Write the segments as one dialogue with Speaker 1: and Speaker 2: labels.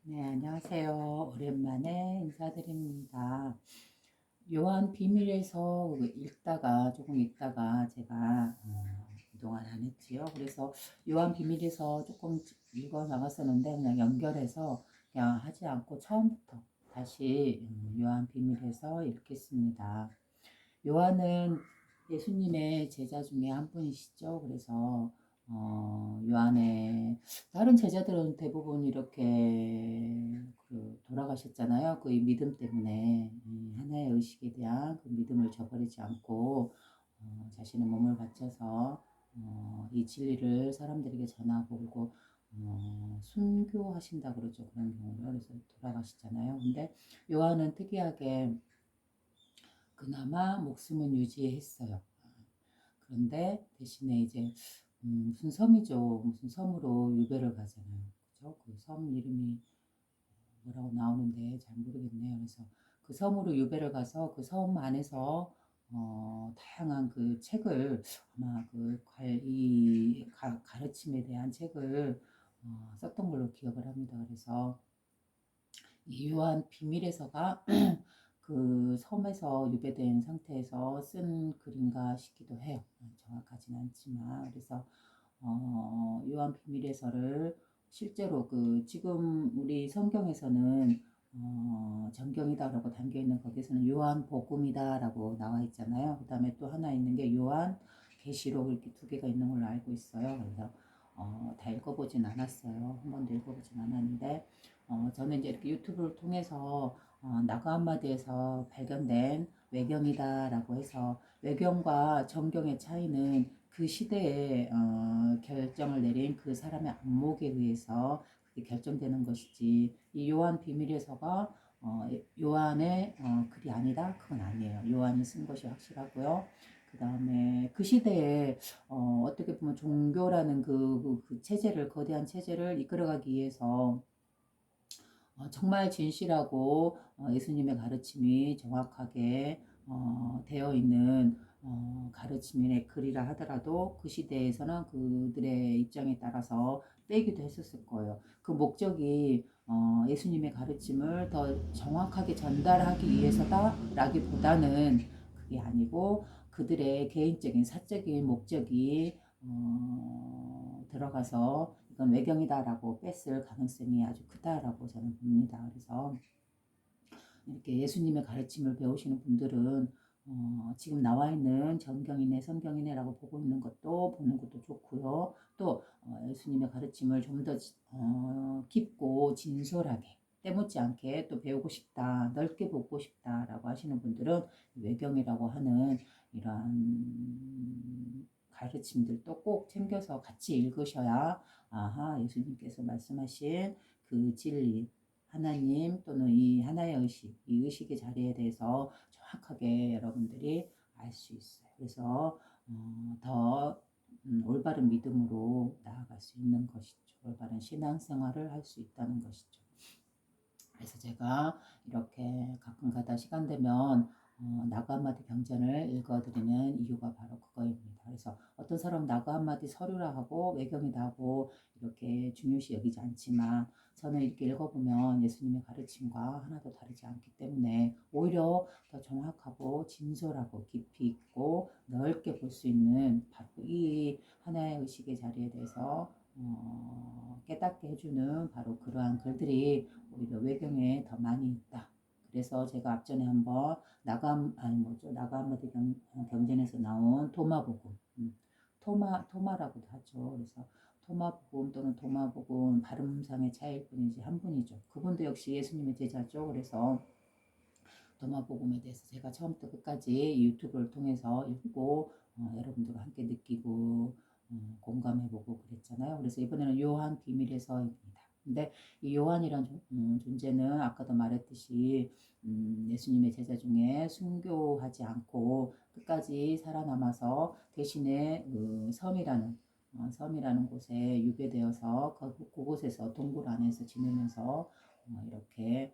Speaker 1: 네, 안녕하세요. 오랜만에 인사드립니다. 요한 비밀에서 조금 읽다가 제가 그동안 안 했지요. 그래서 요한 비밀에서 조금 읽어 나갔었는데 그냥 연결해서 그냥 하지 않고 처음부터 다시 요한 비밀에서 읽겠습니다. 요한은 예수님의 제자 중에 한 분이시죠. 그래서 요한의 다른 제자들은 대부분 이렇게 돌아가셨잖아요. 그 믿음 때문에 하나의 의식에 대한 그 믿음을 저버리지 않고 자신의 몸을 바쳐서 이 진리를 사람들에게 전하고 순교하신다 그러죠. 그런 경우를 그래서 돌아가시잖아요. 근데 요한은 특이하게 그나마 목숨은 유지했어요. 그런데 대신에 이제 무슨 섬이죠. 무슨 섬으로 유배를 가잖아요. 그죠? 그 섬 이름이 뭐라고 나오는데 잘 모르겠네요. 그래서 그 섬으로 유배를 가서 그 섬 안에서 다양한 그 책을 아마 가르침에 대한 책을 썼던 걸로 기억을 합니다. 그래서 이 요한 비밀에서가 그 섬에서 유배된 상태에서 쓴 글인가 싶기도 해요. 정확하진 않지만 그래서 요한 비밀에서를 실제로 그 지금 우리 성경에서는 정경이다라고 담겨 있는 거기서는 요한 복음이다라고 나와 있잖아요. 그다음에 또 하나 있는 게 요한 계시록 이렇게 두 개가 있는 걸로 알고 있어요. 그래서 다 읽어보진 않았어요. 한 번도 읽어보진 않았는데 저는 이제 이렇게 유튜브를 통해서 나가 한마디에서 발견된 외경이다라고 해서 외경과 정경의 차이는 그 시대에 결정을 내린 그 사람의 안목에 의해서 그게 결정되는 것이지 이 요한 비밀에서가 요한의 글이 아니다? 그건 아니에요. 요한이 쓴 것이 확실하고요. 그 다음에 그 시대에 어떻게 보면 종교라는 그 체제를 거대한 체제를 이끌어가기 위해서 정말 진실하고 예수님의 가르침이 정확하게 되어 있는 가르침의 글이라 하더라도 그 시대에서는 그들의 입장에 따라서 빼기도 했었을 거예요. 그 목적이 예수님의 가르침을 더 정확하게 전달하기 위해서다라기보다는 그게 아니고 그들의 개인적인 사적인 목적이 들어가서 이건 외경이다라고 뺐을 가능성이 아주 크다라고 저는 봅니다. 그래서 이렇게 예수님의 가르침을 배우시는 분들은 지금 나와 있는 정경이네 성경이네라고 보는 것도 좋고요. 또 예수님의 가르침을 좀 더 깊고 진솔하게 때묻지 않게 또 배우고 싶다, 넓게 보고 싶다라고 하시는 분들은 외경이라고 하는 이러한 가르침들도 꼭 챙겨서 같이 읽으셔야 아하 예수님께서 말씀하신 그 진리 하나님 또는 이 하나의 의식, 이 의식의 자리에 대해서 정확하게 여러분들이 알 수 있어요. 그래서 더 올바른 믿음으로 나아갈 수 있는 것이죠. 올바른 신앙생활을 할 수 있다는 것이죠. 그래서 제가 이렇게 가끔가다 시간 되면 나그 한마디 병전을 읽어드리는 이유가 바로 그거입니다. 그래서 어떤 사람 나그 한마디 서류라 하고 외경이다 하고 이렇게 중요시 여기지 않지만 저는 이렇게 읽어보면 예수님의 가르침과 하나도 다르지 않기 때문에 오히려 더 정확하고 진솔하고 깊이 있고 넓게 볼 수 있는 바로 이 하나의 의식의 자리에 대해서 깨닫게 해주는 바로 그러한 글들이 오히려 외경에 더 많이 있다. 그래서 제가 앞전에 한번 나가 한마디 경전에서 나온 도마복음, 토마라고도 하죠. 그래서 토마복음 또는 도마복음 발음상의 차이일 뿐이지 한 분이죠. 그분도 역시 예수님의 제자죠. 그래서 도마복음에 대해서 제가 처음부터 끝까지 유튜브를 통해서 읽고 여러분들과 함께 느끼고 공감해보고 그랬잖아요. 그래서 이번에는 요한 비밀에서입니다. 근데 이 요한이란 존재는 아까도 말했듯이 예수님의 제자 중에 순교하지 않고 끝까지 살아남아서 대신에 그 섬이라는 곳에 유배되어서 그곳에서 동굴 안에서 지내면서 이렇게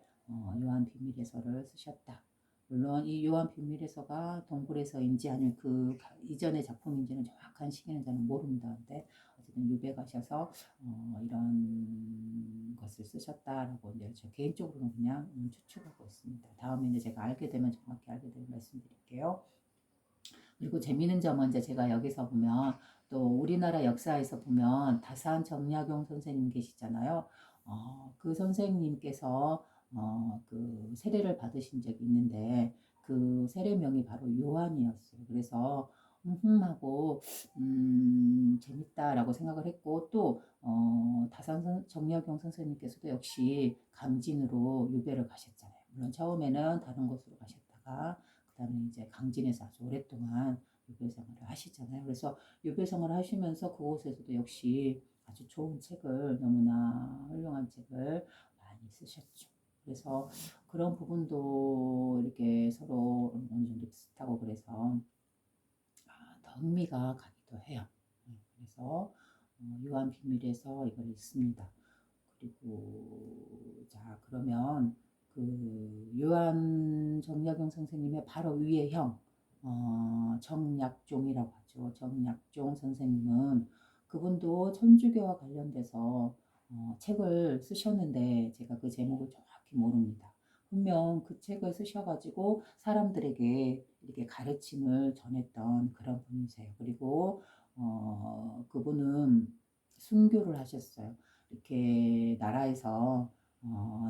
Speaker 1: 요한 비밀에서를 쓰셨다. 물론 이 요한 비밀에서가 동굴에서인지 아니면 그 이전의 작품인지는 정확한 시기는 저는 모릅니다. 근데 사실은 유배 가셔서 이런 것을 쓰셨다라고 이제 저 개인적으로는 그냥 추측하고 있습니다. 다음에 이제 제가 알게 되면 정확히 알게 되면 말씀드릴게요. 그리고 재미있는 점은 이제 제가 여기서 보면 또 우리나라 역사에서 보면 다산 정약용 선생님 계시잖아요. 그 선생님께서 그 세례를 받으신 적이 있는데 그 세례명이 바로 요한이었어요. 그래서 하고 재밌다라고 생각을 했고 또 다산 정약용 선생님께서도 역시 강진으로 유배를 가셨잖아요. 물론 처음에는 다른 곳으로 가셨다가 그다음에 이제 강진에서 아주 오랫동안 유배 생활을 하시잖아요. 그래서 유배 생활을 하시면서 그곳에서도 역시 아주 좋은 책을 너무나 훌륭한 책을 많이 쓰셨죠. 그래서 그런 부분도 이렇게 서로 어느 정도 비슷하고 그래서 더 흥미가 가기도 해요. 그래서 요한 비밀에서 이걸 읽습니다. 그리고 자 그러면 그 요한 정약용 선생님의 바로 위의 형 정약종이라고 하죠. 정약종 선생님은 그분도 천주교와 관련돼서 책을 쓰셨는데 제가 그 제목을 정확히 모릅니다. 분명 그 책을 쓰셔가지고 사람들에게 이렇게 가르침을 전했던 그런 분이세요. 그리고 그분은 순교를 하셨어요. 이렇게 나라에서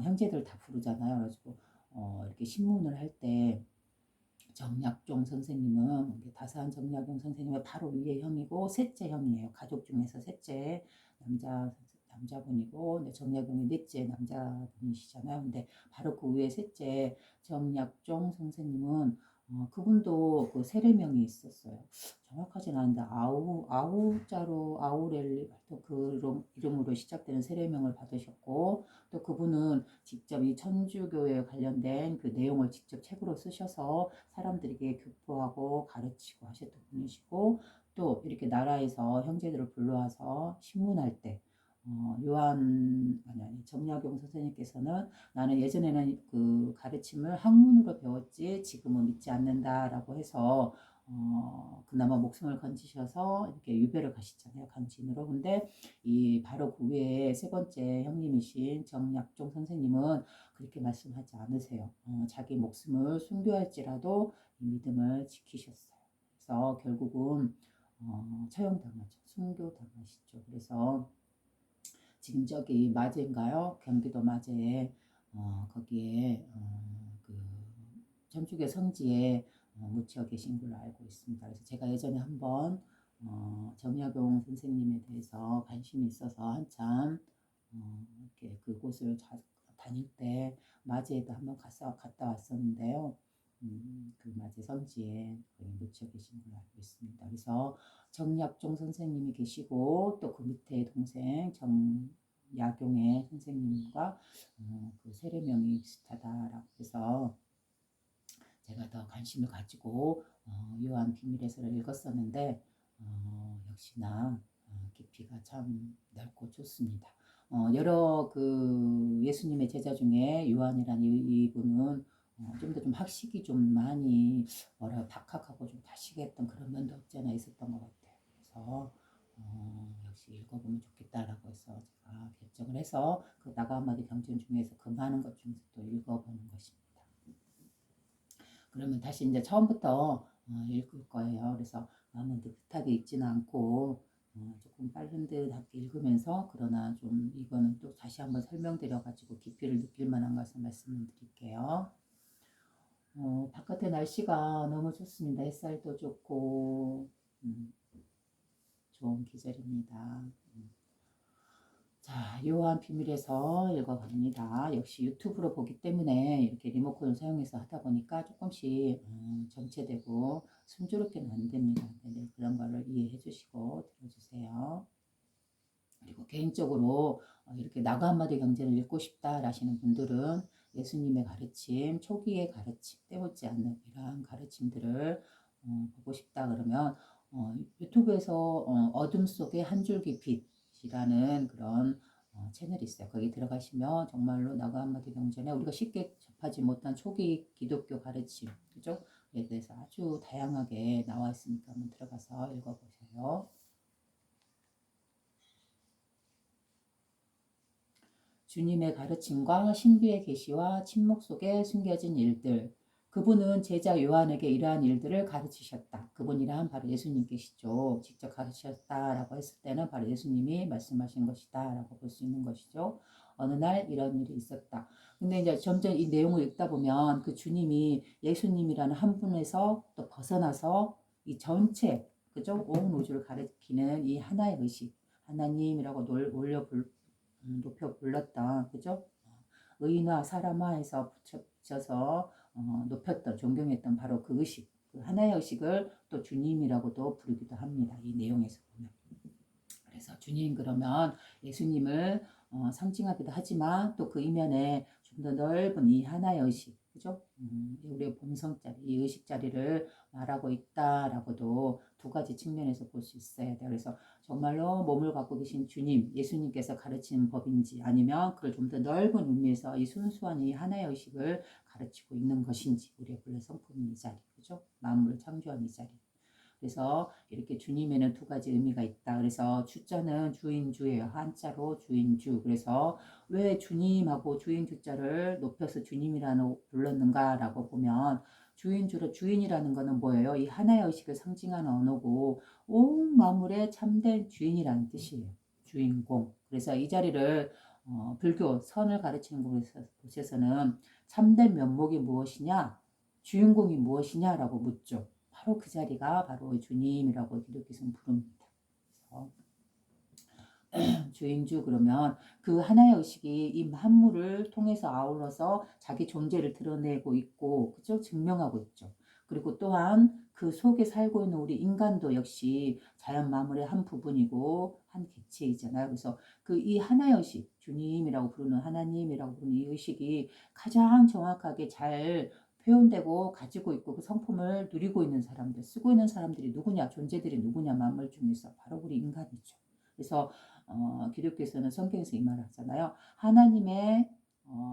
Speaker 1: 형제들 다 부르잖아요. 그래가지고 이렇게 신문을 할 때 정약종 선생님은 다산 정약용 선생님의 바로 위에 형이고 셋째 형이에요. 가족 중에서 셋째 남자분이고 정약용이 넷째 남자분이시잖아요. 근데 바로 그 위에 셋째 정약종 선생님은 그분도 그 세례명이 있었어요. 정확하진 않은데 아우자로 아우렐리 그 이름으로 시작되는 세례명을 받으셨고 또 그분은 직접 이 천주교에 관련된 그 내용을 직접 책으로 쓰셔서 사람들에게 교포하고 가르치고 하셨던 분이시고 또 이렇게 나라에서 형제들을 불러와서 신문할 때 정약용 선생님께서는 나는 예전에는 그 가르침을 학문으로 배웠지 지금은 믿지 않는다라고 해서 그나마 목숨을 건지셔서 이렇게 유배를 가시잖아요. 강진으로. 근데 이 바로 그 외에 세 번째 형님이신 정약종 선생님은 그렇게 말씀하지 않으세요. 자기 목숨을 순교할지라도 이 믿음을 지키셨어요. 그래서 결국은 처형당하죠. 순교당하시죠. 그래서 지금 저기 마제인가요? 경기도 마제에 거기에 그 천주교 성지에 묻혀 계신 걸로 알고 있습니다. 그래서 제가 예전에 한번 정약용 선생님에 대해서 관심이 있어서 한참 이렇게 그곳을 다닐 때 마제에도 한번 갔다 왔었는데요. 그 마제 성지에 거기 묻혀 계신 걸로 알고 있습니다. 그래서 정약종 선생님이 계시고 또 그 밑에 동생 정야경의 선생님과 그 세례명이 비슷하다라고 해서 제가 더 관심을 가지고 요한 비밀에서를 읽었었는데 역시나 깊이가 참 넓고 좋습니다. 여러 그 예수님의 제자 중에 요한이라는 이분은 좀 더 좀 학식이 좀 많이 박학하고 좀 다시겠던 그런 면도 없지 않아 있었던 것 같아요. 그래서 역시 읽어보면 좋겠다라고 해서 제가 결정을 해서 그 나가 한마디 경전 중에서 그 많은 것 중에서 또 읽어보는 것입니다. 그러면 다시 이제 처음부터 읽을 거예요. 그래서 너무 느긋하게 읽지는 않고 조금 빠른 듯하게 읽으면서 그러나 좀 이거는 또 다시 한번 설명드려가지고 깊이를 느낄 만한 것을 말씀을 드릴게요. 바깥에 날씨가 너무 좋습니다. 햇살도 좋고 좋은 계절입니다. 자, 요한 비밀에서 읽어갑니다. 역시 유튜브로 보기 때문에 이렇게 리모컨을 사용해서 하다 보니까 조금씩 정체되고 순조롭게는 안 됩니다. 네, 그런 거를 이해해 주시고 들어주세요. 그리고 개인적으로 이렇게 나가 한마디 경전을 읽고 싶다 하시는 분들은 예수님의 가르침, 초기의 가르침, 때묻지 않는 이러한 가르침들을 보고 싶다 그러면 유튜브에서 어둠 속의 한 줄기 빛이라는 그런 채널이 있어요. 거기 들어가시면 정말로 나가 한마디 경전에 우리가 쉽게 접하지 못한 초기 기독교 가르침, 그죠? 에 대해서 아주 다양하게 나와 있으니까 한번 들어가서 읽어보세요. 주님의 가르침과 신비의 계시와 침묵 속에 숨겨진 일들. 그분은 제자 요한에게 이러한 일들을 가르치셨다. 그분이란 바로 예수님께시죠. 직접 가르치셨다라고 했을 때는 바로 예수님이 말씀하신 것이다라고 볼 수 있는 것이죠. 어느 날 이런 일이 있었다. 근데 이제 점점 이 내용을 읽다 보면 그 주님이 예수님이라는 한 분에서 또 벗어나서 이 전체, 그죠? 온 우주를 가리키는 이 하나의 의식, 하나님이라고 높여 불렀던, 그죠? 의인화 사람화해서 붙여서 높였던, 존경했던 바로 그 의식, 그 하나의 의식을 또 주님이라고도 부르기도 합니다. 이 내용에서 보면. 그래서 주님 그러면 예수님을 상징하기도 하지만 또 그 이면에 좀 더 넓은 이 하나의 의식, 그죠? 우리의 본성자리, 이 의식자리를 말하고 있다라고도 두 가지 측면에서 볼 수 있어야 돼요. 그래서 정말로 몸을 갖고 계신 주님, 예수님께서 가르치는 법인지 아니면 그걸 좀 더 넓은 의미에서 이 순수한 이 하나의 의식을 가르치고 있는 것인지 우리의 본래 성품인 이 자리, 그죠? 만물을 창조한 이 자리. 그래서 이렇게 주님에는 두 가지 의미가 있다. 그래서 주자는 주인주예요. 한자로 주인주. 그래서 왜 주님하고 주인주자를 높여서 주님이라고 불렀는가라고 보면 주인이라는 것은 뭐예요? 이 하나의 의식을 상징하는 언어고 온 만물의 참된 주인이라는 뜻이에요. 주인공. 그래서 이 자리를 불교 선을 가르치는 곳에서는 참된 면목이 무엇이냐? 주인공이 무엇이냐라고 묻죠. 바로 그 자리가 바로 주님이라고 기독교에서는 부릅니다. 주인주 그러면 그 하나의 의식이 이 만물을 통해서 아울러서 자기 존재를 드러내고 있고, 그죠? 증명하고 있죠. 그리고 또한 그 속에 살고 있는 우리 인간도 역시 자연 만물의 한 부분이고 한 객체이잖아요. 그래서 그 이 하나의 의식, 주님이라고 부르는 하나님이라고 부르는 이 의식이 가장 정확하게 잘 표현되고 가지고 있고 그 성품을 누리고 있는 사람들, 쓰고 있는 사람들이 누구냐, 존재들이 누구냐, 만물 중에서 바로 우리 인간이죠. 그래서 기독교에서는 성경에서 이 말을 하잖아요. 하나님의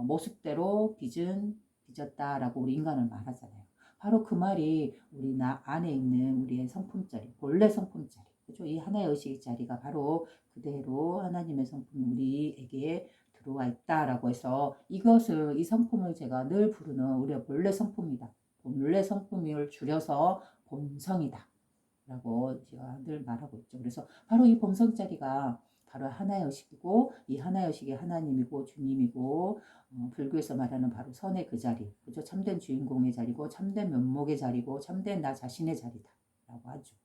Speaker 1: 모습대로 빚었다라고 우리 인간을 말하잖아요. 바로 그 말이 우리 나 안에 있는 우리의 성품자리, 본래 성품자리, 그죠? 이 하나의 의식의 자리가 바로 그대로 하나님의 성품이 우리에게 들어와 있다라고 해서 이것을 이 성품을 제가 늘 부르는 우리의 본래 성품이다. 본래 성품을 줄여서 본성이다. 라고 제가 늘 말하고 있죠. 그래서 바로 이 본성자리가 바로 하나의 의식이고 이 하나의 의식이 하나님이고 주님이고 불교에서 말하는 바로 선의 그 자리, 그죠? 참된 주인공의 자리고 참된 면목의 자리고 참된 나 자신의 자리다 라고 하죠.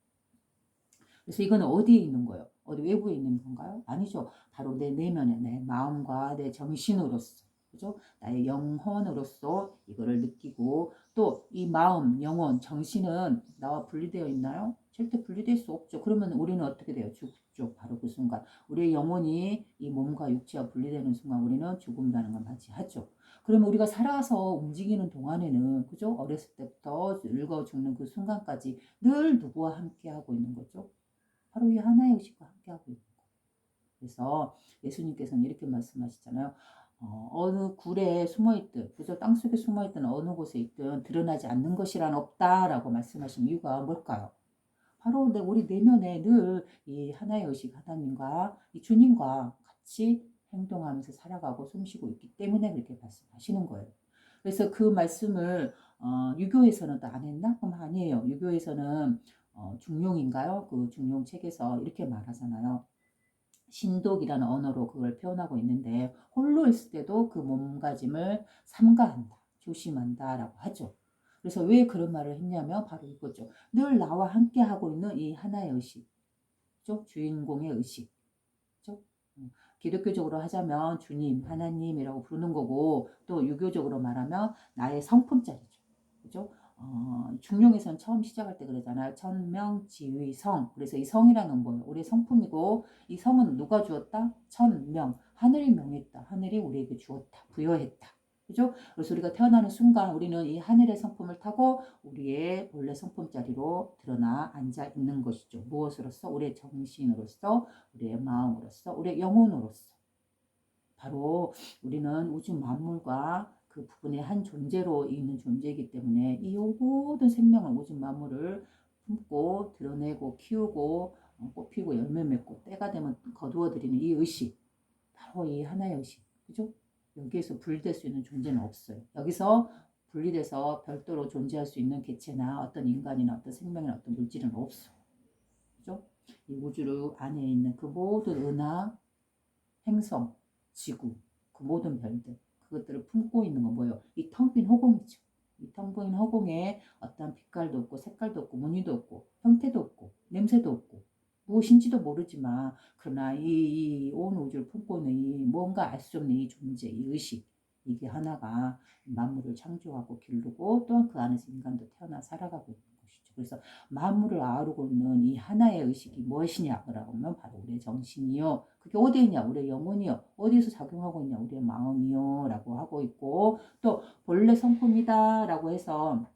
Speaker 1: 그래서 이건 어디에 있는 거예요? 어디 외부에 있는 건가요? 아니죠. 바로 내 내면에 내 마음과 내 정신으로서, 그죠? 나의 영혼으로서 이거를 느끼고 또 이 마음, 영혼, 정신은 나와 분리되어 있나요? 절대 분리될 수 없죠. 그러면 우리는 어떻게 돼요? 죽죠. 바로 그 순간. 우리의 영혼이 이 몸과 육체와 분리되는 순간 우리는 죽음이라는 걸 맞이하죠. 그러면 우리가 살아서 움직이는 동안에는, 그죠? 어렸을 때부터 늙어 죽는 그 순간까지 늘 누구와 함께 하고 있는 거죠? 바로 이 하나의 의식과 함께하고 있는 거예요. 그래서 예수님께서는 이렇게 말씀하시잖아요. 어느 굴에 숨어있든, 그저 땅속에 숨어있든 어느 곳에 있든 드러나지 않는 것이란 없다라고 말씀하신 이유가 뭘까요? 바로 우리 내면에 늘 이 하나의 의식 하나님과 이 주님과 같이 행동하면서 살아가고 숨쉬고 있기 때문에 그렇게 말씀하시는 거예요. 그래서 그 말씀을 유교에서는 또 안 했나? 그럼 아니에요. 유교에서는 중용인가요? 그 중용 책에서 이렇게 말하잖아요. 신독이라는 언어로 그걸 표현하고 있는데 홀로 있을 때도 그 몸가짐을 삼가한다, 조심한다라고 하죠. 그래서 왜 그런 말을 했냐면 바로 이거죠. 늘 나와 함께 하고 있는 이 하나의 의식, 그죠? 주인공의 의식, 그죠? 기독교적으로 하자면 주님, 하나님이라고 부르는 거고 또 유교적으로 말하면 나의 성품자리죠, 그죠? 중용에서는 처음 시작할 때 그러잖아요. 천명지위성. 그래서 이 성이라는 뭐예요? 우리의 성품이고 이 성은 누가 주었다? 천명. 하늘이 명했다. 하늘이 우리에게 주었다. 부여했다. 그죠? 그래서 우리가 태어나는 순간 우리는 이 하늘의 성품을 타고 우리의 본래 성품 자리로 드러나 앉아 있는 것이죠. 무엇으로서? 우리의 정신으로서, 우리의 마음으로서, 우리의 영혼으로서. 바로 우리는 우주 만물과 그 부분의 한 존재로 있는 존재이기 때문에 이 모든 생명을 우주 만물을 품고 드러내고 키우고 꽃피고 열매 맺고 때가 되면 거두어들이는 이 의식, 바로 이 하나의 의식, 그죠? 여기에서 분리될 수 있는 존재는 없어요. 여기서 분리돼서 별도로 존재할 수 있는 개체나 어떤 인간이나 어떤 생명이나 어떤 물질은 없어. 그죠? 이 우주 안에 있는 그 모든 은하, 행성, 지구, 그 모든 별들, 그것들을 품고 있는 건 뭐예요? 이 텅 빈 허공이죠. 이 텅 빈 허공에 어떤 빛깔도 없고 색깔도 없고 무늬도 없고 형태도 없고 냄새도 없고 무엇인지도 모르지만 그러나 이 온 우주를 품고 있는 이 뭔가 알 수 없는 이 존재, 이 의식, 이게 하나가 만물을 창조하고 기르고 또한 그 안에서 인간도 태어나 살아가고 있는 것이죠. 그래서 만물을 아우르고 있는 이 하나의 의식이 무엇이냐고 하면 바로 우리의 정신이요. 그게 어디에 있냐? 우리의 영혼이요. 어디에서 작용하고 있냐? 우리의 마음이요. 라고 하고 있고 또 본래 성품이다 라고 해서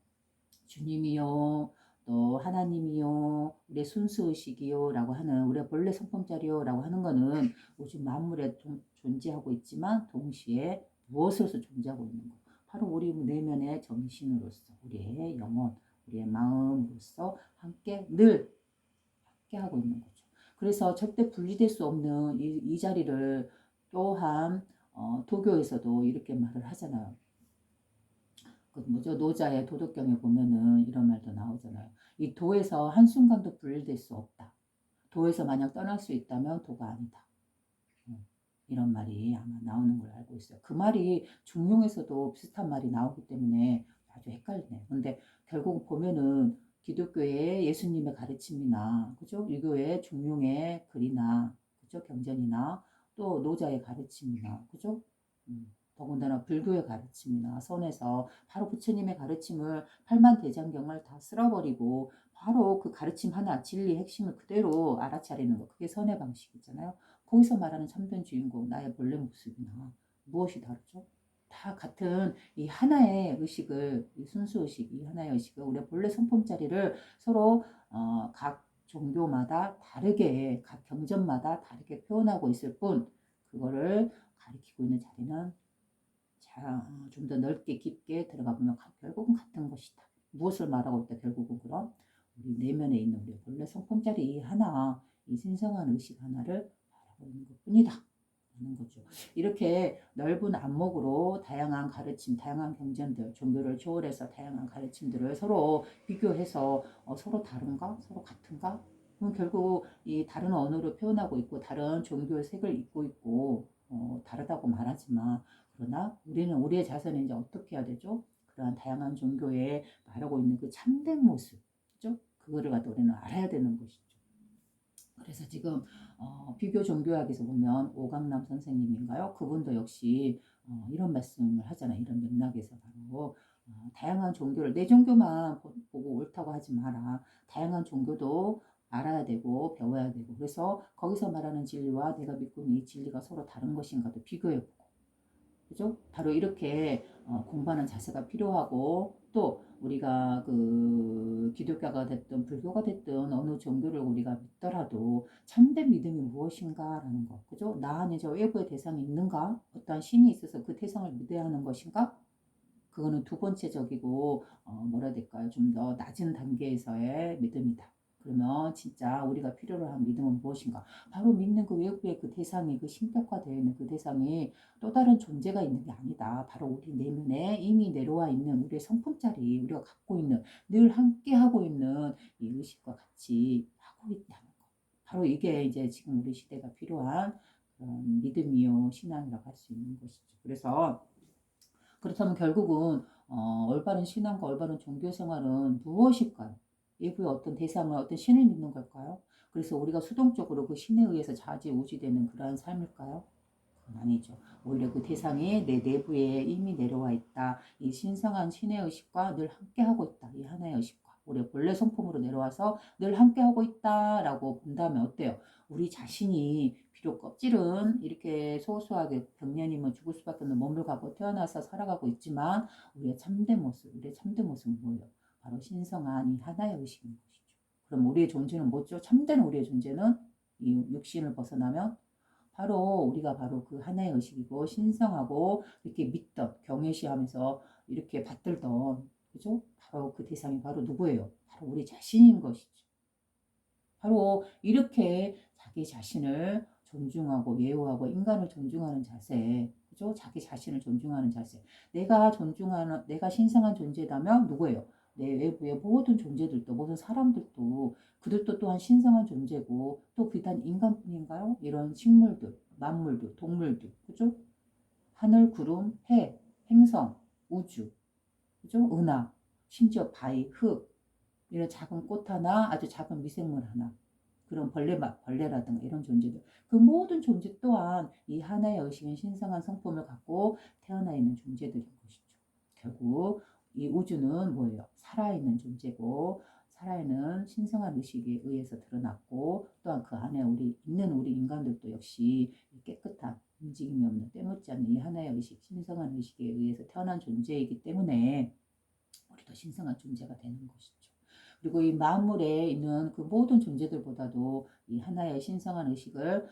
Speaker 1: 주님이요. 또 하나님이요. 우리의 순수의식이요. 라고 하는 우리의 본래 성품자리요. 라고 하는 거는 우주 만물에 존재하고 있지만 동시에 무엇으로서 존재하고 있는 거. 바로 우리 내면의 정신으로서 우리의 영혼, 우리의 마음으로서 함께 늘 함께 하고 있는 거죠. 그래서 절대 분리될 수 없는 이 자리를 또한 도교에서도 이렇게 말을 하잖아요. 그 뭐죠? 노자의 도덕경에 보면은 이런 말도 나오잖아요. 이 도에서 한순간도 분리될 수 없다. 도에서 만약 떠날 수 있다면 도가 아니다. 이런 말이 아마 나오는 걸 알고 있어요. 그 말이 중용에서도 비슷한 말이 나오기 때문에 아주 헷갈리네요. 근데 결국 보면은 기독교의 예수님의 가르침이나 그죠? 유교의 중용의 글이나 그죠? 경전이나 또 노자의 가르침이나 그죠? 더군다나 불교의 가르침이나 선에서 바로 부처님의 가르침을 팔만대장경을 다 쓸어버리고 바로 그 가르침 하나 진리 핵심을 그대로 알아차리는 거 그게 선의 방식이잖아요. 거기서 말하는 참된 주인공 나의 본래 모습이나 무엇이 다르죠? 다 같은 이 하나의 의식을 이 순수 의식 이 하나의 의식을 우리의 본래 성품자리를 서로 각 종교마다 다르게 각 경전마다 다르게 표현하고 있을 뿐 그거를 가리키고 있는 자리는 좀 더 넓게 깊게 들어가 보면 결국은 같은 것이다. 무엇을 말하고 있다. 결국은 그럼 우리 내면에 있는 우리 본래 성품자리 이 하나, 이 신성한 의식 하나를 바라고 있는 것뿐이다. 하는 거죠. 이렇게 넓은 안목으로 다양한 가르침, 다양한 경전들, 종교를 초월해서 다양한 가르침들을 서로 비교해서 서로 다른가? 서로 같은가? 그럼 결국 이 다른 언어로 표현하고 있고 다른 종교의 색을 입고 있고 다르다고 말하지만 그러나 우리는 우리의 자세는 이제 어떻게 해야 되죠? 그러한 다양한 종교에 말하고 있는 그 참된 모습, 그죠? 그거를 갖다 우리는 알아야 되는 것이죠. 그래서 지금 비교 종교학에서 보면 오강남 선생님인가요? 그분도 역시 이런 말씀을 하잖아요. 이런 맥락에서 바로 다양한 종교를 내 종교만 보고 옳다고 하지 마라. 다양한 종교도 알아야 되고 배워야 되고 그래서 거기서 말하는 진리와 내가 믿고 있는 이 진리가 서로 다른 것인가도 비교해보고 그죠? 바로 이렇게 공부하는 자세가 필요하고 또 우리가 그 기독교가 됐든 불교가 됐든 어느 종교를 우리가 믿더라도 참된 믿음이 무엇인가라는 거, 그죠? 나 안에 저 외부의 대상이 있는가? 어떠한 신이 있어서 그 대상을 믿어야 하는 것인가? 그거는 두 번째적이고 뭐라 해야 될까요? 좀 더 낮은 단계에서의 믿음이다. 그러면 진짜 우리가 필요로 한 믿음은 무엇인가? 바로 믿는 그 외부의 그 대상이 그 신격화되어 있는 그 대상이 또 다른 존재가 있는 게 아니다. 바로 우리 내면에 이미 내려와 있는 우리의 성품자리 우리가 갖고 있는 늘 함께 하고 있는 이 의식과 같이 하고 있다는 거. 바로 이게 이제 지금 우리 시대가 필요한 그런 믿음이요 신앙이라고 할 수 있는 것이죠. 그래서 그렇다면 결국은 올바른 신앙과 올바른 종교 생활은 무엇일까요? 외부의 어떤 대상을 어떤 신을 믿는 걸까요? 그래서 우리가 수동적으로 그 신에 의해서 좌지우지되는 그러한 삶일까요? 그건 아니죠. 오히려 그 대상이 내 내부에 이미 내려와 있다. 이 신성한 신의 의식과 늘 함께하고 있다. 이 하나의 의식과 우리의 본래 성품으로 내려와서 늘 함께하고 있다라고 본다면 어때요? 우리 자신이 비록 껍질은 이렇게 소소하게 병년이면 죽을 수밖에 없는 몸을 갖고 태어나서 살아가고 있지만 우리의 참된 모습은 뭐예요? 바로 신성한 이 하나의 의식인 것이죠. 그럼 우리의 존재는 뭐죠? 참된 우리의 존재는 이 육신을 벗어나면 바로 우리가 바로 그 하나의 의식이고 신성하고 이렇게 믿던 경외시하면서 이렇게 받들던 그죠? 바로 그 대상이 바로 누구예요? 바로 우리 자신인 것이죠. 바로 이렇게 자기 자신을 존중하고 예우하고 인간을 존중하는 자세 그죠? 자기 자신을 존중하는 자세. 내가 신성한 존재라면 누구예요? 내 외부의 모든 존재들도, 모든 사람들도, 그들도 또한 신성한 존재고, 또 비단 인간뿐인가요? 이런 식물들, 만물들, 동물들, 그죠? 하늘, 구름, 해, 행성, 우주, 그죠? 은하, 심지어 바위, 흙, 이런 작은 꽃 하나, 아주 작은 미생물 하나, 그런 벌레라든가 이런 존재들. 그 모든 존재 또한 이 하나의 의식인 신성한 성품을 갖고 태어나 있는 존재들인 것이죠. 결국 이 우주는 뭐예요? 살아있는 존재고, 살아있는 신성한 의식에 의해서 드러났고, 또한 그 안에 우리 인간들도 역시 깨끗한 움직임이 없는 때묻지 않는 이 하나의 의식, 신성한 의식에 의해서 태어난 존재이기 때문에 우리도 신성한 존재가 되는 것이죠. 그리고 이 만물에 있는 그 모든 존재들보다도 이 하나의 신성한 의식을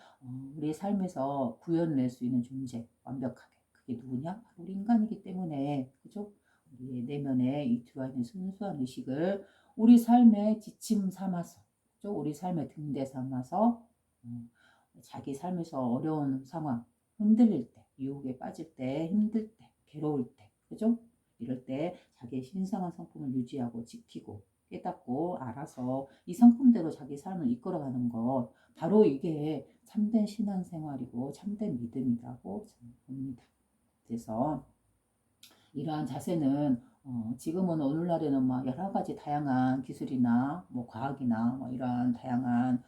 Speaker 1: 우리의 삶에서 구현낼 수 있는 존재, 완벽하게. 그게 누구냐? 바로 우리 인간이기 때문에, 그죠? 우리의 내면에 이 들어와 있는 순수한 의식을 우리 삶의 지침 삼아서, 그죠? 우리 삶의 등대 삼아서, 자기 삶에서 어려운 상황, 흔들릴 때, 유혹에 빠질 때, 힘들 때, 괴로울 때, 그죠? 이럴 때 자기의 신성한 성품을 유지하고 지키고 깨닫고 알아서 이 성품대로 자기 삶을 이끌어가는 것, 바로 이게 참된 신앙생활이고 참된 믿음이라고 저는 봅니다. 그래서 이러한 자세는 지금은 오늘날에는 막 여러 가지 다양한 기술이나 뭐 과학이나 뭐 이러한 다양한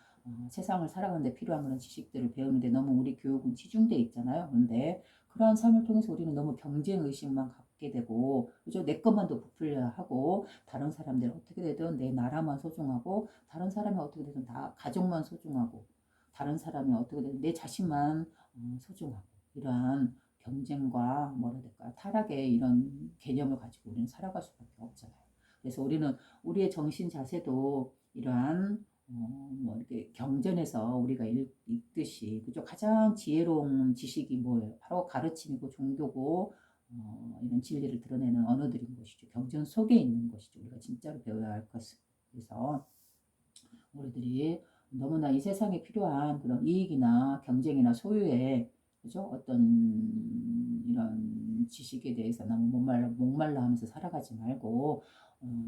Speaker 1: 세상을 살아가는데 필요한 그런 지식들을 배우는데 너무 우리 교육은 치중돼 있잖아요. 그런데 그러한 삶을 통해서 우리는 너무 경쟁 의식만 갖게 되고, 그죠? 내 것만도 부풀려 하고, 다른 사람들 어떻게 되든 내 나라만 소중하고, 다른 사람이 어떻게 되든 나 가족만 소중하고, 다른 사람이 어떻게 되든 내 자신만 소중하고, 이러한 경쟁과 뭐라 해야 될까요? 타락의 이런 개념을 가지고 우리는 살아갈 수밖에 없잖아요. 그래서 우리는 우리의 정신 자세도 이러한 뭐 이렇게 경전에서 우리가 읽듯이, 그죠? 가장 지혜로운 지식이 뭐예요? 바로 가르침이고 종교고 이런 진리를 드러내는 언어들인 것이죠. 경전 속에 있는 것이죠. 우리가 진짜로 배워야 할 것은. 그래서 우리들이 너무나 이 세상에 필요한 그런 이익이나 경쟁이나 소유에, 그죠? 어떤 이런 지식에 대해서 너무 목말라 하면서 살아가지 말고,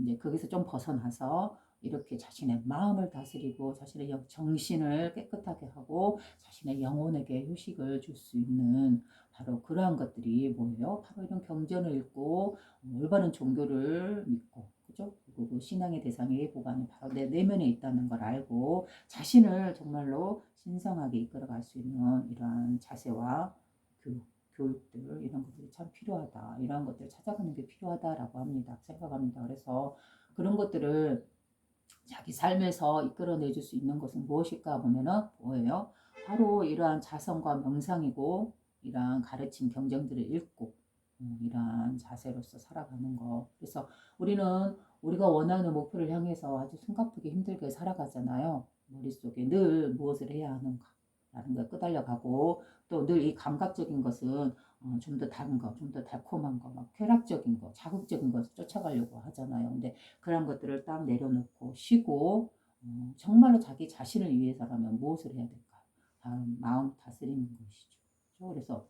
Speaker 1: 이제 거기서 좀 벗어나서 이렇게 자신의 마음을 다스리고 자신의 정신을 깨끗하게 하고 자신의 영혼에게 휴식을 줄 수 있는 바로 그러한 것들이 뭐예요? 바로 이런 경전을 읽고 올바른 종교를 믿고, 그죠? 그리고 그 신앙의 대상의 보관이 바로 내 내면에 있다는 걸 알고 자신을 정말로 신성하게 이끌어갈 수 있는 이러한 자세와 교육들, 이런 것들이 참 필요하다. 이러한 것들을 찾아가는 게 필요하다라고 합니다. 생각합니다. 그래서 그런 것들을 자기 삶에서 이끌어내줄 수 있는 것은 무엇일까 보면은 뭐예요? 바로 이러한 자성과 명상이고, 이러한 가르침 경전들을 읽고 이러한 자세로서 살아가는 거. 그래서 우리가 원하는 목표를 향해서 아주 숨가쁘게 힘들게 살아가잖아요. 머릿속에 늘 무엇을 해야 하는가 라는 걸 끄달려가고, 또 늘 이 감각적인 것은 좀 더 다른 거, 좀 더 달콤한 거, 막 쾌락적인 거, 자극적인 것을 쫓아가려고 하잖아요. 근데 그런 것들을 딱 내려놓고 쉬고, 정말로 자기 자신을 위해서라면 무엇을 해야 될까요? 다음 마음 다스리는 것이죠. 그래서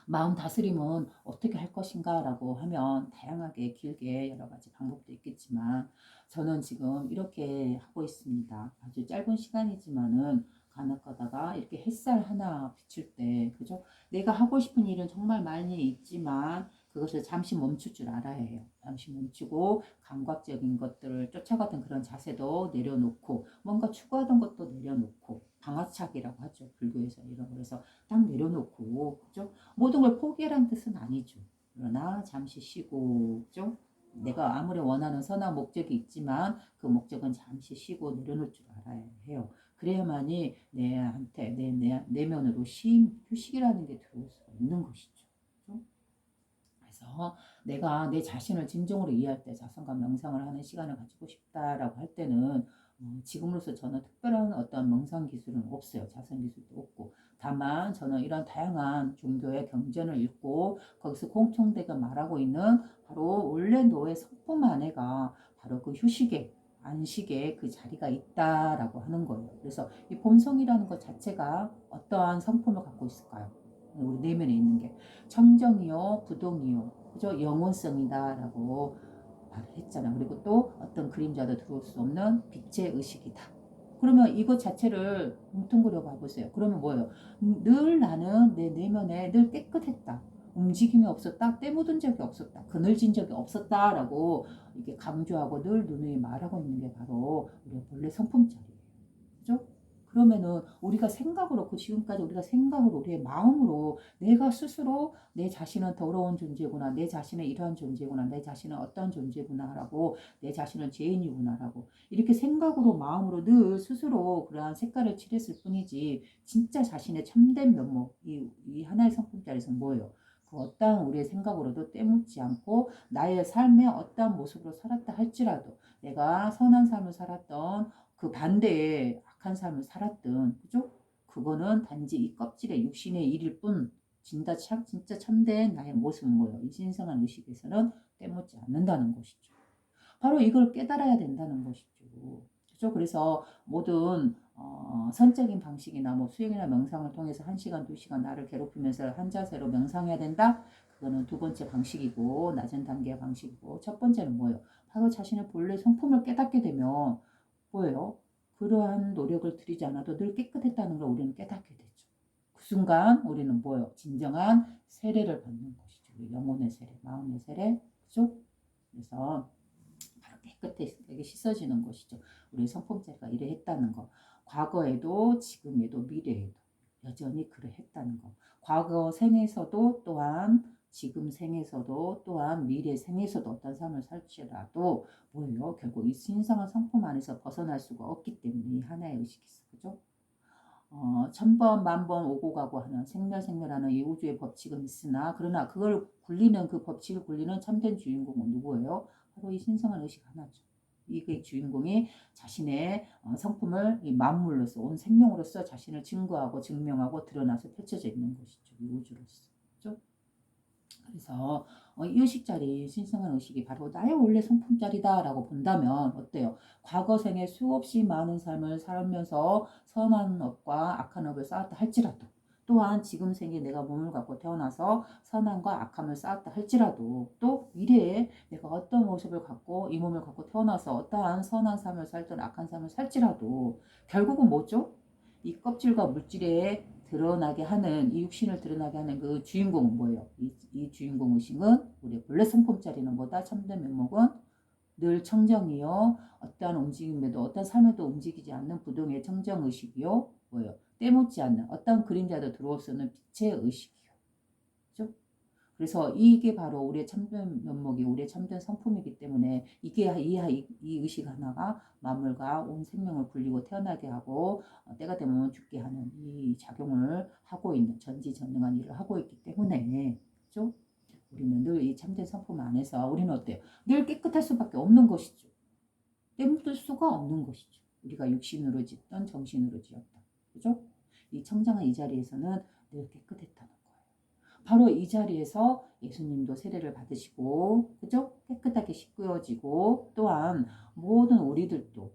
Speaker 1: 마음 다스림은 어떻게 할 것인가 라고 하면 다양하게 길게 여러 가지 방법도 있겠지만, 저는 지금 이렇게 하고 있습니다. 아주 짧은 시간이지만은 간혹가다가 이렇게 햇살 하나 비칠 때, 그죠? 내가 하고 싶은 일은 정말 많이 있지만 그것을 잠시 멈출 줄 알아야 해요. 잠시 멈추고 감각적인 것들을 쫓아가던 그런 자세도 내려놓고, 뭔가 추구하던 것도 내려놓고, 방아착이라고 하죠. 불교에서 이런 거. 그래서 딱 내려놓고, 그죠? 모든 걸 포기하라는 뜻은 아니죠. 그러나 잠시 쉬고, 그죠? 내가 아무리 원하는 선한 목적이 있지만 그 목적은 잠시 쉬고 내려놓을 줄 알아야 해요. 그래야만이 내한테 내면으로 휴식이라는 게 들어올 수가 있는 것이죠. 그죠? 그래서 내가 내 자신을 진정으로 이해할 때 자성과 명상을 하는 시간을 가지고 싶다라고 할 때는 지금으로서 저는 특별한 어떤 명상 기술은 없어요. 자성 기술도 없고. 다만 저는 이런 다양한 종교의 경전을 읽고 거기서 공통되게 말하고 있는 바로 원래 너의 성품 안에가 바로 그 휴식의 안식의 그 자리가 있다라고 하는 거예요. 그래서 이 본성이라는 것 자체가 어떠한 성품을 갖고 있을까요? 우리 내면에 있는 게 청정이요, 부동이요, 그죠? 영혼성이다라고 말을 했잖아. 그리고 또 어떤 그림자도 들어올 수 없는 빛의 의식이다. 그러면 이것 자체를 뭉뚱그려 봐보세요. 그러면 뭐예요? 늘 나는 내 내면에 늘 깨끗했다. 움직임이 없었다. 때 묻은 적이 없었다. 그늘진 적이 없었다라고 이게 강조하고 늘 누누이 말하고 있는 게 바로 우리의 본래 성품자리예요. 그죠? 그러면은 우리가 생각으로 그 지금까지 우리가 생각으로 우리의 마음으로 내가 스스로 내 자신은 더러운 존재구나, 내 자신은 이러한 존재구나, 내 자신은 어떤 존재구나라고, 내 자신은 죄인이구나라고 이렇게 생각으로 마음으로 늘 스스로 그러한 색깔을 칠했을 뿐이지 진짜 자신의 참된 면목 이 하나의 성품자리에서 뭐예요? 그 어떠한 우리의 생각으로도 때묻지 않고 나의 삶의 어떠한 모습으로 살았다 할지라도 내가 선한 삶을 살았던 그 반대에 악한 삶을 살았든 그죠? 그거는 단지 이 껍질의 육신의 일일 뿐 진짜 참된 나의 모습은 뭐예요? 이 신성한 의식에서는 때묻지 않는다는 것이죠. 바로 이걸 깨달아야 된다는 것이죠. 그죠? 그래서 모든 선적인 방식이나 뭐 수행이나 명상을 통해서 1시간, 2시간 나를 괴롭히면서 한 자세로 명상해야 된다? 그거는 두 번째 방식이고 낮은 단계의 방식이고 첫 번째는 뭐예요? 바로 자신의 본래 성품을 깨닫게 되면 뭐예요? 그러한 노력을 들이지 않아도 늘 깨끗했다는 걸 우리는 깨닫게 되죠. 그 순간 우리는 뭐예요? 진정한 세례를 받는 것이죠. 영혼의 세례, 마음의 세례, 그죠? 그래서 바로 깨끗하게 씻어지는 것이죠. 우리 성품자리가 이래했다는 거. 과거에도 지금에도 미래에도 여전히 그래했다는 거. 과거 생에서도 또한 지금 생에서도 또한 미래 생에서도 어떤 삶을 살지라도 뭐예요? 결국 이 신성한 성품 안에서 벗어날 수가 없기 때문에 이 하나의 의식이 있어. 그죠? 천번 만번 오고 가고 하는 생멸하는 이 우주의 법칙은 있으나 그러나 그걸 굴리는 그 법칙을 굴리는 참된 주인공은 누구예요? 바로 이 신성한 의식 하나죠. 이게 주인공이 자신의 성품을 이 만물로서 온 생명으로서 자신을 증거하고 증명하고 드러나서 펼쳐져 있는 것이죠. 이 우주로서. 그렇죠? 그래서 이 의식자리, 신성한 의식이 바로 나의 원래 성품자리다라고 본다면 어때요? 과거 생에 수없이 많은 삶을 살면서 선한 업과 악한 업을 쌓았다 할지라도 또한 지금 생에 내가 몸을 갖고 태어나서 선함과 악함을 쌓았다 할지라도 또 미래에 내가 어떤 모습을 갖고 이 몸을 갖고 태어나서 어떠한 선한 삶을 살든 악한 삶을 살지라도 결국은 뭐죠? 이 껍질과 물질에 드러나게 하는 이 육신을 드러나게 하는 그 주인공은 뭐예요? 이 주인공 의식은 우리 본래 성품자리는 뭐다? 참된 면목은 늘 청정이요. 어떠한 움직임에도 어떠한 삶에도 움직이지 않는 부동의 청정 의식이요. 뭐예요? 때묻지 않는 어떠한 그림자도 들어올 수 없는 빛의 의식이요. 그죠? 그래서 이게 바로 우리의 참된 면목이 우리의 참된 성품이기 때문에 이게 이 의식 하나가 만물과 온 생명을 굴리고 태어나게 하고 때가 되면 죽게 하는 이 작용을 하고 있는 전지전능한 일을 하고 있기 때문에 그죠? 우리는 늘 이 참된 성품 안에서 우리는 어때요? 늘 깨끗할 수밖에 없는 것이죠. 떼묻을 수가 없는 것이죠. 우리가 육신으로 짓던 정신으로 지었다. 그죠? 이 청정한 이 자리에서는 늘 깨끗했다는 거예요. 바로 이 자리에서 예수님도 세례를 받으시고 그죠? 깨끗하게 씻겨지고 또한 모든 우리들도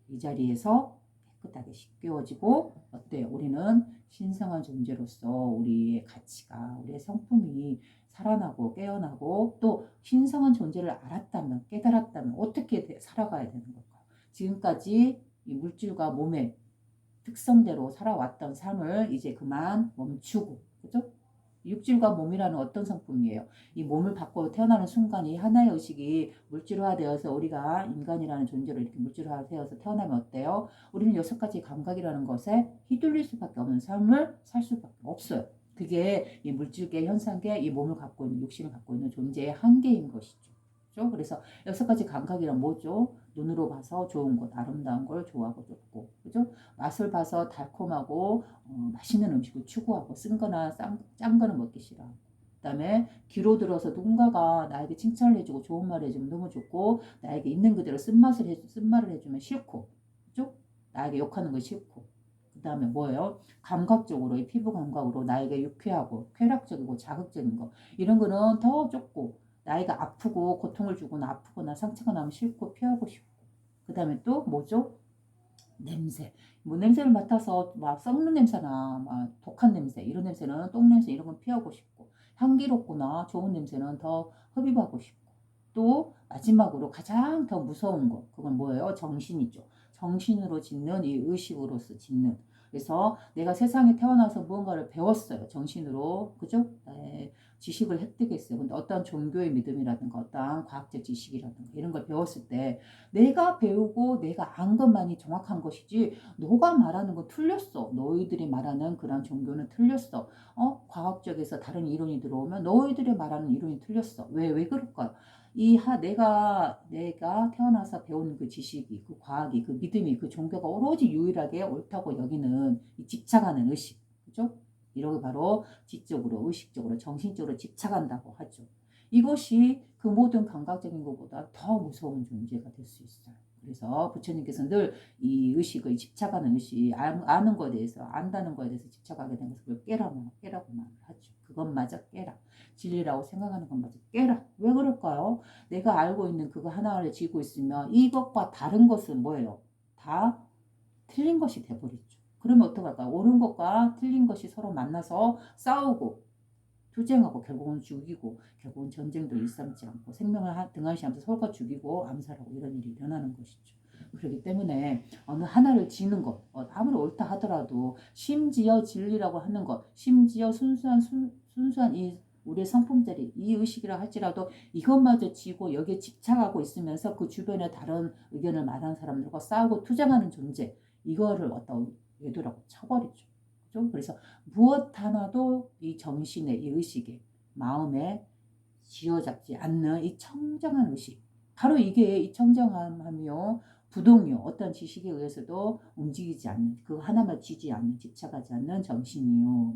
Speaker 1: 이 자리에서 깨끗하게 씻겨지고 어때요? 우리는 신성한 존재로서 우리의 가치가 우리의 성품이 살아나고 깨어나고 또 신성한 존재를 알았다면 깨달았다면 어떻게 살아가야 되는 걸까요? 지금까지 이 물질과 몸의 특성대로 살아왔던 삶을 이제 그만 멈추고 그죠? 육질과 몸이라는 어떤 성품이에요? 이 몸을 받고 태어나는 순간 이 하나의 의식이 물질화되어서 우리가 인간이라는 존재로 이렇게 물질화되어서 태어나면 어때요? 우리는 6가지 감각이라는 것에 휘둘릴 수밖에 없는 삶을 살 수밖에 없어요. 그게 이 물질계, 현상계, 이 몸을 갖고 있는 육신을 갖고 있는 존재의 한계인 것이죠. 그렇죠? 그래서 6가지 감각이란 뭐죠? 눈으로 봐서 좋은 것, 아름다운 걸 좋아하고 좋고, 그죠? 맛을 봐서 달콤하고 맛있는 음식을 추구하고 쓴 거나 짠 거는 먹기 싫어하고 그다음에 귀로 들어서 누군가가 나에게 칭찬을 해주고 좋은 말을 해주면 너무 좋고 나에게 있는 그대로 쓴말을 해주면 싫고 그죠? 나에게 욕하는 거 싫고 그다음에 뭐예요? 감각적으로 이 피부 감각으로 나에게 유쾌하고 쾌락적이고 자극적인 거 이런 거는 더 좁고 나이가 아프고 고통을 주거나 아프거나 상처가 나면 싫고 피하고 싶고 그 다음에 또 뭐죠? 냄새. 뭐 냄새를 맡아서 막 썩는 냄새나 막 독한 냄새, 이런 냄새는 똥 냄새 이런 건 피하고 싶고, 향기롭거나 좋은 냄새는 더 흡입하고 싶고, 또 마지막으로 가장 더 무서운 거, 그건 뭐예요? 정신이죠. 정신으로 짓는 이 의식으로서 짓는. 그래서 내가 세상에 태어나서 무언가를 배웠어요. 정신으로. 그죠? 네, 지식을 획득했어요. 근데 어떤 종교의 믿음이라든가 어떤 과학적 지식이라든가 이런 걸 배웠을 때 내가 배우고 내가 안 것만이 정확한 것이지, 너가 말하는 건 틀렸어. 너희들이 말하는 그런 종교는 틀렸어. 과학적에서 다른 이론이 들어오면 너희들이 말하는 이론이 틀렸어. 왜 그럴까요? 내가 태어나서 배운 그 지식이, 그 과학이, 그 믿음이, 그 종교가 오로지 유일하게 옳다고 여기는 이 집착하는 의식. 그죠? 이런 게 바로 지적으로, 의식적으로, 정신적으로 집착한다고 하죠. 이것이 그 모든 감각적인 것보다 더 무서운 존재가 될 수 있어요. 그래서 부처님께서 늘 이 의식을 집착하는 의식, 아는 것에 대해서, 안다는 것에 대해서 집착하게 되면서 그걸 깨라고 말을 하죠. 그것마저 깨라. 진리라고 생각하는 것마저 깨라. 왜 그럴까요? 내가 알고 있는 그거 하나를 쥐고 있으면 이것과 다른 것은 뭐예요? 다 틀린 것이 돼버리죠. 그러면 어떡할까요? 옳은 것과 틀린 것이 서로 만나서 싸우고 투쟁하고 결국은 죽이고, 결국은 전쟁도 일삼지 않고 생명을 등한시하면서 서로가 죽이고 암살하고 이런 일이 일어나는 것이죠. 그렇기 때문에 어느 하나를 지는 것, 아무리 옳다 하더라도 심지어 진리라고 하는 것, 심지어 순수한 이 우리의 성품자리, 이 의식이라 할지라도 이것마저 지고 여기에 집착하고 있으면서 그 주변에 다른 의견을 말하는 사람들과 싸우고 투쟁하는 존재, 이거를 어떤 외도라고 쳐버리죠. 그죠? 그래서 무엇 하나도 이 정신에, 이 의식에, 마음에 쥐어잡지 않는 이 청정한 의식. 바로 이게 이 청정함이요, 부동요, 어떤 지식에 의해서도 움직이지 않는, 그 하나만 쥐지 않는, 집착하지 않는 정신이요.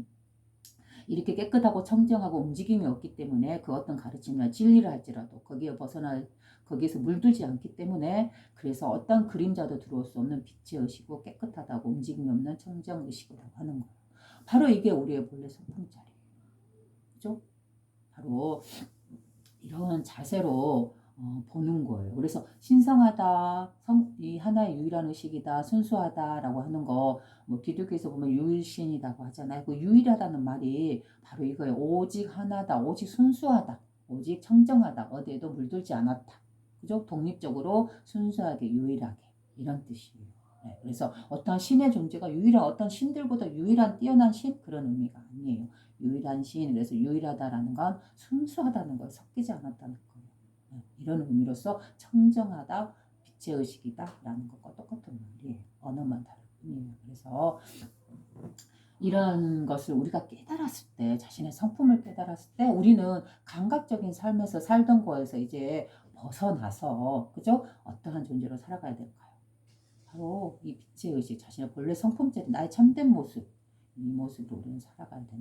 Speaker 1: 이렇게 깨끗하고 청정하고 움직임이 없기 때문에 그 어떤 가르침이나 진리를 할지라도 거기에서 물들지 않기 때문에, 그래서 어떤 그림자도 들어올 수 없는 빛의 의식이고 깨끗하다고 움직임이 없는 청정 의식이라고 하는 거예요. 바로 이게 우리의 본래 성품자리예요. 그죠? 바로 이런 자세로 보는 거예요. 그래서 신성하다, 이 하나의 유일한 의식이다, 순수하다라고 하는 거, 뭐 기독교에서 보면 유일신이라고 하잖아요. 그 유일하다는 말이 바로 이거예요. 오직 하나다, 오직 순수하다, 오직 청정하다, 어디에도 물들지 않았다. 그죠? 독립적으로 순수하게 유일하게, 이런 뜻이에요. 네, 그래서 어떤 신의 존재가 유일한, 어떤 신들보다 유일한 뛰어난 신, 그런 의미가 아니에요. 유일한 신, 그래서 유일하다라는 건 순수하다는 걸, 섞이지 않았다는 거예요. 네, 이런 의미로서 청정하다, 빛의 의식이다라는 것과 똑같은 말이에요. 언어만 다를 뿐이에요. 그래서 이런 것을 우리가 깨달았을 때, 자신의 성품을 깨달았을 때, 우리는 감각적인 삶에서 살던 거에서 이제 벗어나서, 그죠? 어떠한 존재로 살아가야 될까요? 바로 이 빛의 의식, 자신의 본래 성품적 나의 참된 모습, 이 모습으로 우리는 살아가야 된다.